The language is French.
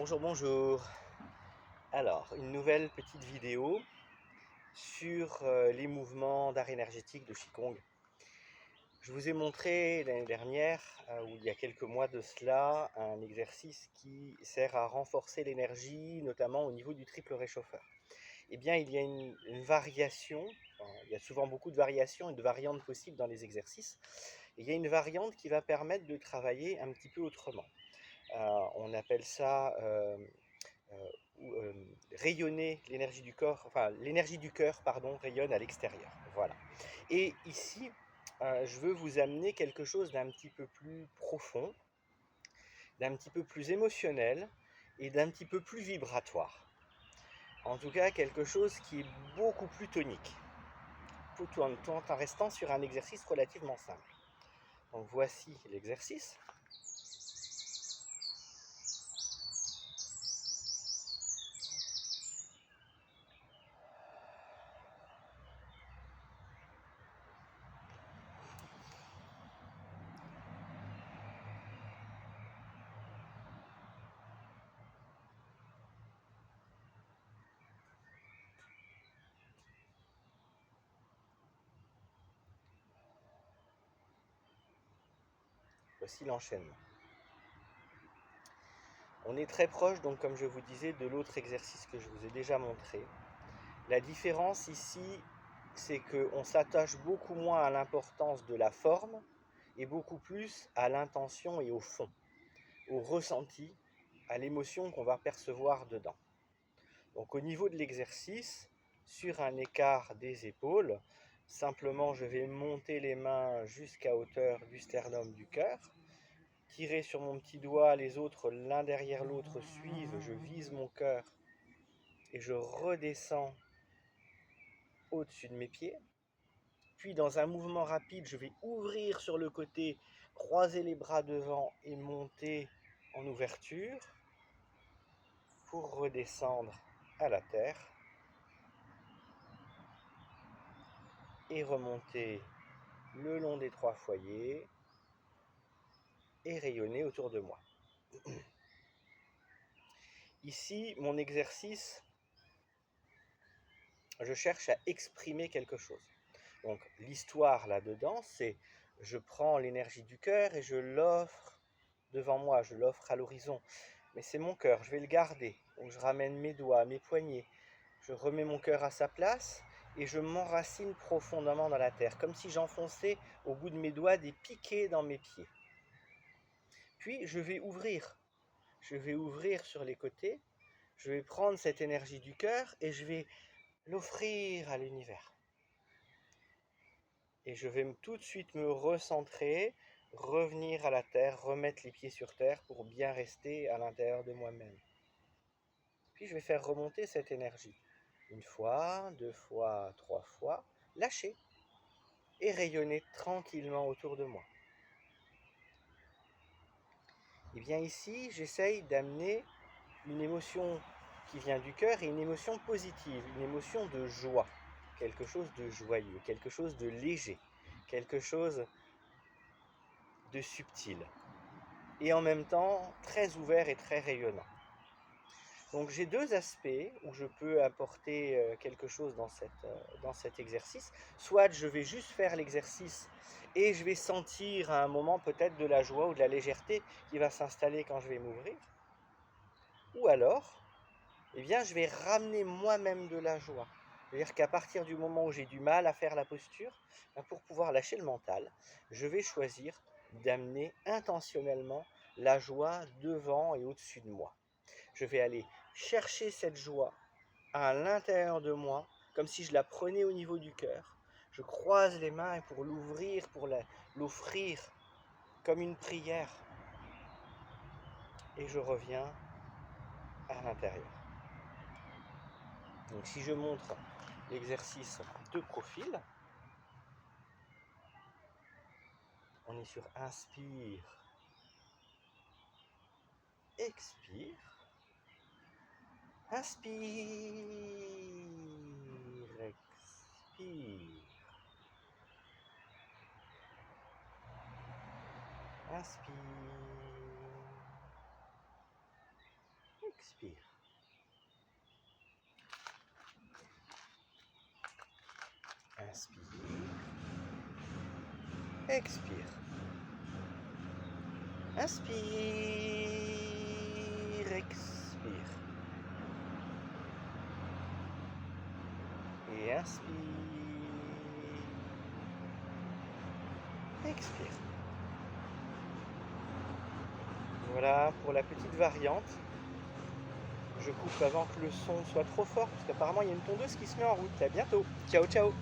Bonjour, bonjour. Alors, une nouvelle petite vidéo sur les mouvements d'art énergétique de Qigong. Je vous ai montré l'année dernière, ou il y a quelques mois de cela, un exercice qui sert à renforcer l'énergie, notamment au niveau du triple réchauffeur. Eh bien, il y a une variation, il y a souvent beaucoup de variations et de variantes possibles dans les exercices. Et il y a une variante qui va permettre de travailler un petit peu autrement. On appelle ça rayonner l'énergie du corps, enfin l'énergie du cœur, pardon, rayonne à l'extérieur. Voilà. Et ici, je veux vous amener quelque chose d'un petit peu plus profond, d'un petit peu plus émotionnel et d'un petit peu plus vibratoire. En tout cas, quelque chose qui est beaucoup plus tonique, tout en restant sur un exercice relativement simple. Donc voici l'exercice. Voici l'enchaînement. On est très proche, donc comme je vous disais, de l'autre exercice que je vous ai déjà montré. La différence ici, c'est qu'on s'attache beaucoup moins à l'importance de la forme et beaucoup plus à l'intention et au fond, au ressenti, à l'émotion qu'on va percevoir dedans. Donc au niveau de l'exercice, sur un écart des épaules, simplement je vais monter les mains jusqu'à hauteur du sternum du cœur, tirer sur mon petit doigt, les autres l'un derrière l'autre suivent, je vise mon cœur et je redescends au-dessus de mes pieds. Puis dans un mouvement rapide, je vais ouvrir sur le côté, croiser les bras devant et monter en ouverture pour redescendre à la terre et remonter le long des trois foyers et rayonner autour de moi. Ici, mon exercice, je cherche à exprimer quelque chose. Donc l'histoire là-dedans, c'est je prends l'énergie du cœur et je l'offre devant moi, je l'offre à l'horizon. Mais c'est mon cœur, je vais le garder. Donc je ramène mes doigts, mes poignets, je remets mon cœur à sa place et je m'enracine profondément dans la terre, comme si j'enfonçais au bout de mes doigts des piquets dans mes pieds. Puis je vais ouvrir sur les côtés, je vais prendre cette énergie du cœur et je vais l'offrir à l'univers. Et je vais tout de suite me recentrer, revenir à la terre, remettre les pieds sur terre pour bien rester à l'intérieur de moi-même. Puis je vais faire remonter cette énergie. Une fois, deux fois, trois fois, lâcher et rayonner tranquillement autour de moi. Et bien ici, j'essaye d'amener une émotion qui vient du cœur et une émotion positive, une émotion de joie, quelque chose de joyeux, quelque chose de léger, quelque chose de subtil et en même temps très ouvert et très rayonnant. Donc j'ai deux aspects où je peux apporter quelque chose dans cet exercice. Soit je vais juste faire l'exercice et je vais sentir à un moment peut-être de la joie ou de la légèreté qui va s'installer quand je vais m'ouvrir. Ou alors, eh bien, je vais ramener moi-même de la joie. C'est-à-dire qu'à partir du moment où j'ai du mal à faire la posture, pour pouvoir lâcher le mental, je vais choisir d'amener intentionnellement la joie devant et au-dessus de moi. Je vais aller chercher cette joie à l'intérieur de moi, comme si je la prenais au niveau du cœur. Je croise les mains pour l'ouvrir, pour l'offrir comme une prière. Et je reviens à l'intérieur. Donc si je montre l'exercice de profil, on est sur inspire, expire, inspire, expire, inspire, Inspire. Inspire. Expire. Inspire. Expire. Et inspire. Expire. Voilà pour la petite variante. Je coupe avant que le son soit trop fort, parce qu'apparemment il y a une tondeuse qui se met en route. À bientôt. Ciao, ciao.